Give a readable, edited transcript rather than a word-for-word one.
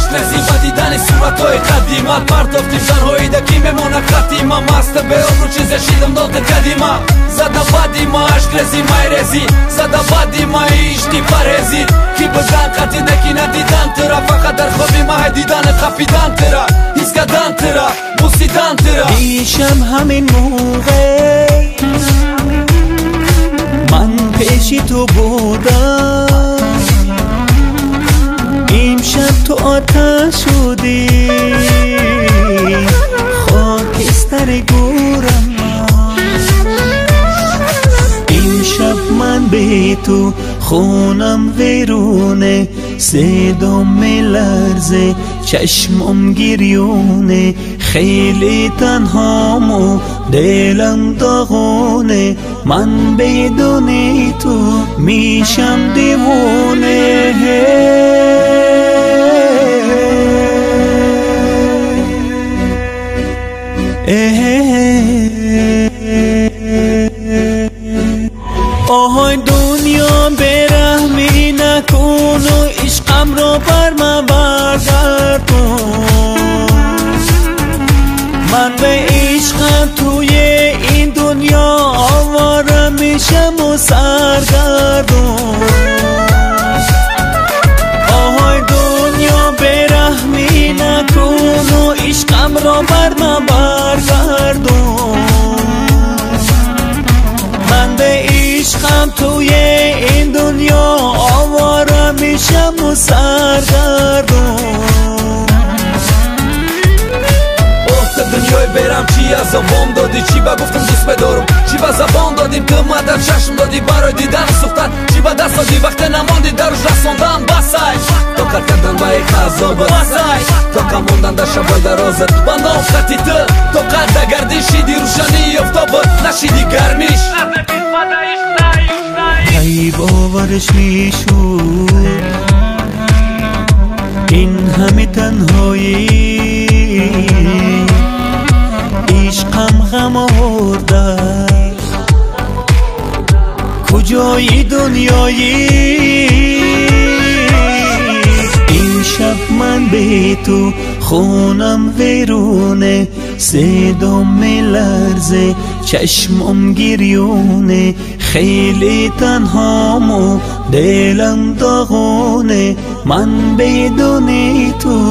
عشق رسیم و دیدن صورتهای قدیمت پرتافتیم تنهایی دکی میمونه خطی ما مست به عمرو چیز شیدم داد قدیما زده بدی ما عشق رسیم مایرزی زده بدی ما ایشتی پرهزی کی بزن قطی نکی ندیدن ترا فقط در خوابی ما دیدن خفیدن ترا حس کردن ترا بوسیدن ترا پیشم همین موقع من پیشی تو بودم امشب تو آتش شدی خاکستر گورم امشب من به تو خونم ویرونه صدام میلرزه چشمم گریونه خیلی تنهام و دلم داغونه من بدون تو میشم دیوونه آهای دنیا برحمی نکن و عشقم رو بر من برگردون من به عشقم توی این دنیا آواره میشم و سرگردون آهای دنیا برحمی نکن و عشقم رو بر من برگردون من به عشقم توی این دنیا آواره میشم و سرگردون دنیای برم چی از زبان دادی چی با گفتم دوست بدارم چی با زبان دادیم که مدر چشم دادی برای دیدن سوختن چی با دست دادی وقت نماندی در روش رساندن بسای تا کار کردن با یک عذابت بسای تا کموندن در شبای درازت بنده خطی تا قد گردیشی دی روشنی افتابت نشیدی گرمیش ای باورش میشود این همه تنهایی عشقم غم آورده کجای دنیایی این شب من به تو خونم ویرونه صدام میلرزه چشمم گریونه خیلی تنهام و دلم داغونه من بدون تو